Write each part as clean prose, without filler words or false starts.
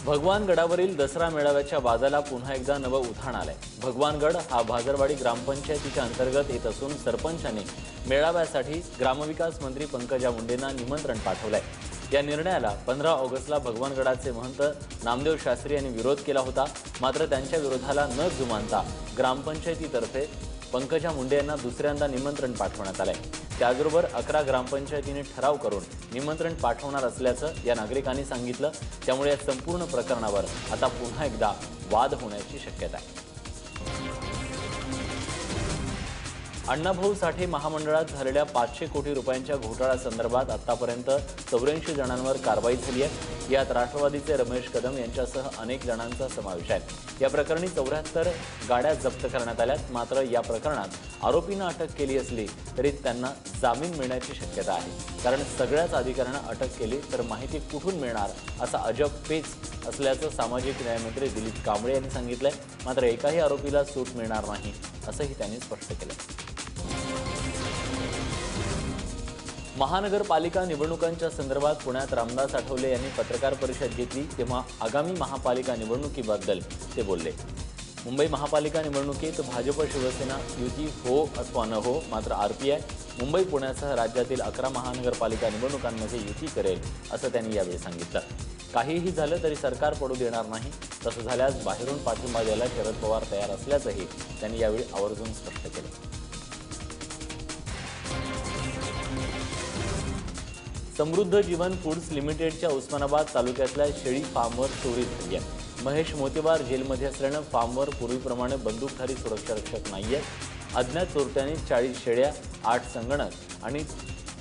भगवानगडावरील दसरा मेळाव्याच्या वादाला पुन्हा एकदा नवं उधाण आलंय। भगवानगड हा भाजरवाडी ग्रामपंचायतीच्या अंतर्गत येत असून सरपंचांनी मेळाव्यासाठी ग्रामविकास मंत्री पंकजा मुंडेंना निमंत्रण पाठवलंय। या निर्णयाला 15 ऑगस्टला भगवानगडाचे महंत नामदेव शास्त्री यांनी विरोध केला होता। मात्र त्यांच्या विरोधाला न जुमानता ग्रामपंचायतीतर्फे पंकजा मुंडे यांना दुसऱ्यांदा निमंत्रण पाठवण्यात आलंय। त्याचबरोबर 11 ग्रामपंचायतीने ठराव करून निमंत्रण पाठवणार असल्याचं या नागरिकांनी सांगितलं। त्यामुळे या संपूर्ण प्रकरणावर आता पुन्हा एकदा वाद होण्याची शक्यता आहे। अण्णाभाऊ साठे महामंडळात झालेल्या 500 कोटी रुपयांच्या घोटाळ्यासंदर्भात आतापर्यंत 84 जणांवर कारवाई झाली आहे। यात राष्ट्रवादीचे रमेश कदम यांच्यासह अनेक जणांचा समावेश आहे। या प्रकरणी 74 गाड्या जप्त करण्यात आल्यात। मात्र या प्रकरणात आरोपींना अटक केली असली तरी त्यांना जामीन मिळण्याची शक्यता आहे। कारण सगळ्याच अधिकाऱ्यांना अटक केली तर माहिती कुठून मिळणार असा अजब पेच असल्याचं सामाजिक न्यायमंत्री दिलीप कांबळे यांनी सांगितलंय। मात्र एकाही आरोपीला सूट मिळणार नाही असंही त्यांनी स्पष्ट केलं। महानगरपालिका निवडणुकांच्या संदर्भात पुण्यात रामदास आठवले यांनी पत्रकार परिषद घेतली। तेव्हा आगामी महापालिका निवडणुकीबद्दल ते बोलले। मुंबई महापालिका निवडणुकीत भाजप शिवसेना युती हो अथवा न हो, मात्र आरपीआय मुंबई पुण्यासह राज्यातील 11 महानगरपालिका निवडणुकांमध्ये युती करेल असं त्यांनी यावेळी सांगितलं। काहीही झालं तरी सरकार पडू देणार नाही, तसं झाल्यास बाहेरून पाठिंबा द्यायला शरद पवार तयार असल्याचंही त्यांनी यावेळी आवर्जून स्पष्ट केलं। समृद्ध जीवन फूड्स लिमिटेडच्या उस्मानाबाद तालुक्यातल्या शेळी फार्मवर चोरी झाली आहे। महेश मोतेवार जेलमध्ये असल्यानं फार्मवर पूर्वीप्रमाणे बंदूकधारी सुरक्षारक्षक नाहीयेत। अज्ञात चोरट्यांनी 40 शेळ्या, 8 संगणक आणि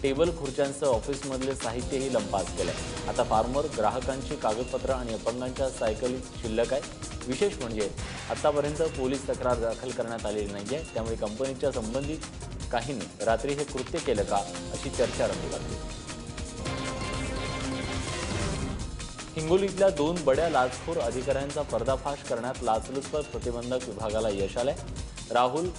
टेबल खुर्च्यांसह ऑफिसमधले साहित्यही लंपास केलंय। आता फार्मवर ग्राहकांची कागदपत्र आणि अपंगांच्या सायकली शिल्लक आहे। विशेष म्हणजे आतापर्यंत पोलीस तक्रार दाखल करण्यात आलेली नाहीये। त्यामुळे कंपनीच्या संबंधित काहींनी रात्री हे कृत्य केलं का अशी चर्चा रंगू लागली। हिंगोलीतल्या 2 बड्या लाचखोर अधिकाऱ्यांचा पर्दाफाश करण्यात लाचलुचपत प्रतिबंधक विभागाला यश आलंय। राहुल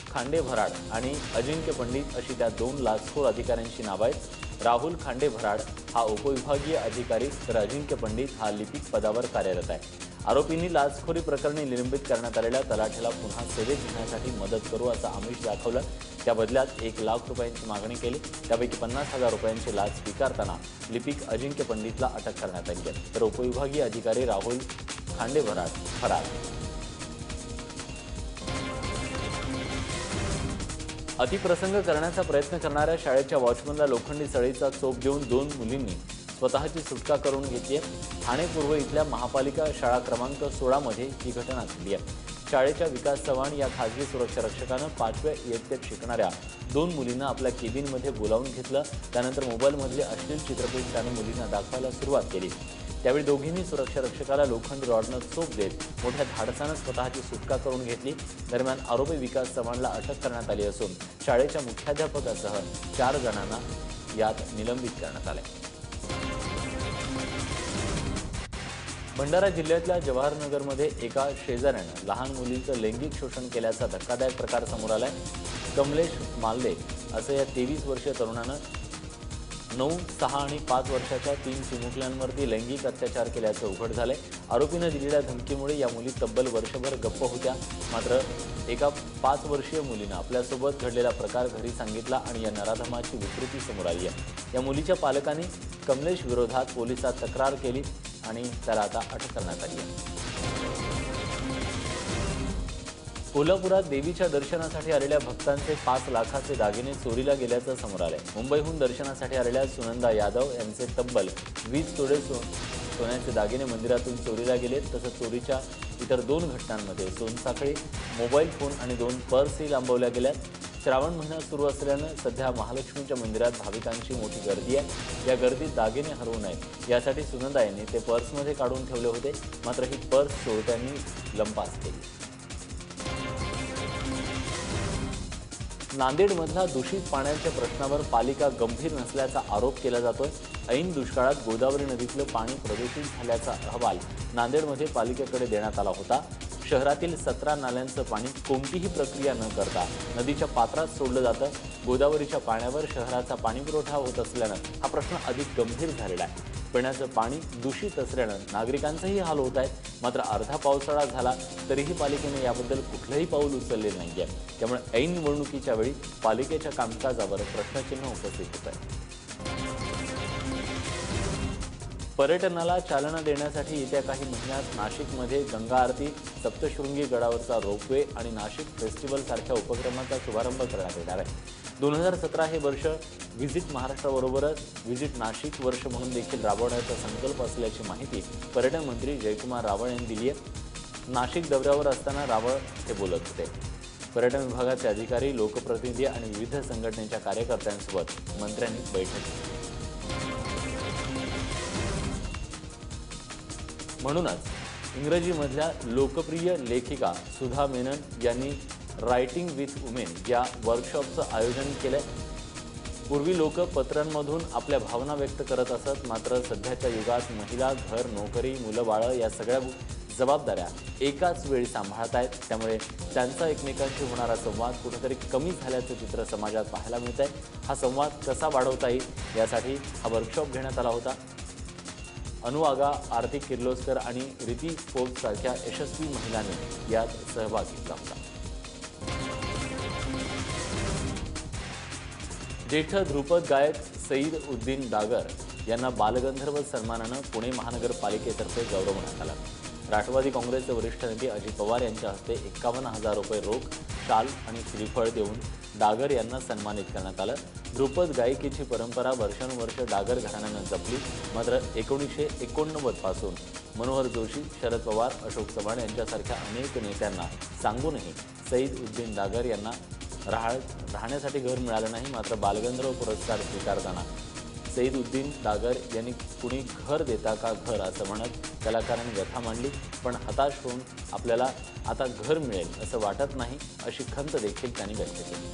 खांडेभराड आणि अजिंक्य पंडित अशी त्या 2 लाचखोर अधिकाऱ्यांची नावं आहेत। राहुल खांडेभराड हा उपविभागीय अधिकारी तर अजिंक्य पंडित हा लिपिक पदावर कार्यरत आहे। आरोपींनी लाचखोरी प्रकरणी निलंबित करण्यात आलेल्या तलाठ्याला पुन्हा सेवेत घेण्यासाठी मदत करू असं आमिष दाखवलं। त्या बदल्यात 1 लाख रुपयांची मागणी केली। त्यापैकी 50,000 रुपयांची लाच स्वीकारताना लिपिक अजिंक्य पंडितला अटक करण्यात आली आहे, तर उपविभागीय अधिकारी राहुल खांडेभराड फरार। अतिप्रसंग करण्याचा प्रयत्न करणाऱ्या शाळेच्या वॉचमनला लोखंडी सळीचा चोप देऊन 2 मुलींनी स्वतःची सुटका करून घेतली आहे। ठाणे पूर्व इथल्या महापालिका शाळा क्रमांक 16 मध्ये ही घटना घडली आहे। शाळेच्या विकास चव्हाण या खासगी सुरक्षारक्षकानं 5व्या इयत्तेत शिकणाऱ्या 2 मुलींना आपल्या केबिनमध्ये बोलावून घेतलं। त्यानंतर मोबाईलमधले अश्लील चित्रपट त्यानं मुलींना दाखवायला सुरुवात केली। त्यावेळी दोघींनी सुरक्षारक्षकाला लोखंडी रॉडनं चोप देत मोठ्या धाडसानं स्वतःची सुटका करून घेतली। दरम्यान आरोपी विकास चव्हाणला अटक करण्यात आली असून शाळेच्या मुख्याध्यापकासह 4 जणांना यात निलंबित करण्यात आले। भंडारा जिल्ह्यातल्या जवाहरनगरमध्ये एका शेजाऱ्यानं लहान मुलींचं लैंगिक शोषण केल्याचा धक्कादायक प्रकार समोर आलाय। कमलेश माल्ले असं या 23 वर्षीय तरुणानं 9, 6 आणि 5 वर्षाच्या 3 चिमुकल्यांवरती लैंगिक अत्याचार केल्याचं उघड झालंय। आरोपीनं दिलेल्या धमकीमुळे या मुली तब्बल वर्षभर गप्प होत्या। मात्र एका 5 वर्षीय मुलीनं आपल्यासोबत घडलेला प्रकार घरी सांगितला आणि या नराधमाची विकृती समोर आली आहे। या मुलीच्या पालकांनी कमलेश विरोधात पोलिसात तक्रार केली आणि त्याला आता अटक करण्यात आली आहे। कोल्हापुरात देवीच्या दर्शनासाठी आलेल्या भक्तांचे 5 लाखाचे दागिने चोरीला गेल्याचं समोर आलंय। मुंबईहून दर्शनासाठी आलेल्या सुनंदा यादव यांचे तब्बल 20 तोळे सोन्याचे दागिने मंदिरातून चोरीला गेलेत। तसंच चोरीच्या इतर 2 घटनांमध्ये सोनसाखळी, मोबाईल फोन आणि 2 पर्सही लांबवल्या गेल्यात। श्रावण महिना सुरू असल्यानं सध्या महालक्ष्मीच्या मंदिरात भाविकांची मोठी गर्दी आहे। या गर्दीत दागिने हरवू नयेत यासाठी सुनंदा यांनी ते पर्समध्ये काढून ठेवले होते। मात्र ही पर्स चोरट्यांनी लंपास केली। नांदेडमधला दूषित पाण्याच्या प्रश्नावर पालिका गंभीर नसल्याचा आरोप केला जातोय। ऐन दुष्काळात गोदावरी नदीतलं पाणी प्रदूषित झाल्याचा अहवाल नांदेडमध्ये पालिकेकडे देण्यात आला होता। शहरातील 17 नाल्यांचं पाणी कोणतीही प्रक्रिया न करता नदीच्या पात्रात सोडलं जातं। गोदावरीच्या पाण्यावर शहराचा पाणीपुरवठा होत असल्यानं हा प्रश्न अधिक गंभीर झालेला आहे। पिण्याचं पाणी दूषित असल्यानं नागरिकांचेही हाल होत आहेत। मात्र अर्धा पावसाळा झाला तरीही पालिकेने याबद्दल कुठलंही पाऊल उचलले नाहीये। त्यामुळे ऐन निवडणुकीच्या वेळी पालिकेच्या कामकाजावर प्रश्नचिन्ह उपस्थित होत आहे। पर्यटनाला चालना देण्यासाठी येत्या काही महिन्यात नाशिकमध्ये गंगा आरती, सप्तशृंगी गडावरचा रोपवे आणि नाशिक फेस्टिवल सारख्या उपक्रमांचा शुभारंभ करण्यात येणार आहे। 2017 हे वर्ष व्हिजिट महाराष्ट्राबरोबरच व्हिजिट नाशिक वर्ष म्हणून देखील राबवण्याचा संकल्प असल्याची माहिती पर्यटन मंत्री जयकुमार रावळ यांनी दिली आहे। नाशिक दौऱ्यावर असताना रावळ हे बोलत होते। पर्यटन विभागाचे अधिकारी, लोकप्रतिनिधी आणि विविध संघटनेच्या कार्यकर्त्यांसोबत मंत्र्यांनी बैठक घेतली। म्हणूनच इंग्रजीमधल्या लोकप्रिय लेखिका सुधा मेनन यांनी रायटिंग विथ वुमेन या वर्कशॉपचं आयोजन केलंय। पूर्वी लोक पत्रांमधून आपल्या भावना व्यक्त करत असत, मात्र सध्याच्या युगात महिला घर, नोकरी, मुलं बाळं या सगळ्या जबाबदाऱ्या एकाच वेळी सांभाळत आहेत। त्यामुळे त्यांचा एकमेकांशी होणारा संवाद कुठेतरी कमी झाल्याचं चित्र समाजात पाहायला मिळतंय। हा संवाद कसा वाढवता येईल यासाठी हा वर्कशॉप घेण्यात आला होता। अनुआगा, आरती किर्लोस्कर आणि रिती फोर्ब्स सारख्या यशस्वी महिलांनी यात सहभाग घेतला होता। ज्येष्ठ ध्रुपद गायक सईद उद्दीन डागर यांना बालगंधर्व सन्मानानं पुणे महानगरपालिकेतर्फे गौरवण्यात आला। राष्ट्रवादी काँग्रेसचे वरिष्ठ नेते अजित पवार यांच्या हस्ते 51,000 रुपये रोख, शाल आणि श्रीफळ देऊन डागर यांना सन्मानित करण्यात आलं। ध्रुपद गायकीची परंपरा वर्षानुवर्ष डागर घराण्यानं जपली। मात्र 1989 पासून मनोहर जोशी, शरद पवार, अशोक चव्हाण यांच्यासारख्या अनेक नेत्यांना सांगूनही सईद उद्दीन डागर यांना राहण्यासाठी घर मिळालं नाही। मात्र बालगंधर्व पुरस्कार स्वीकारताना सईद उद्दीन डागर यांनी कुणी घर देता का घर असं म्हणत कलाकारांनी व्यथा मांडली। पण हताश होऊन आपल्याला आता घर मिळेल असं वाटत नाही अशी खंत देखील त्यांनी व्यक्त केली।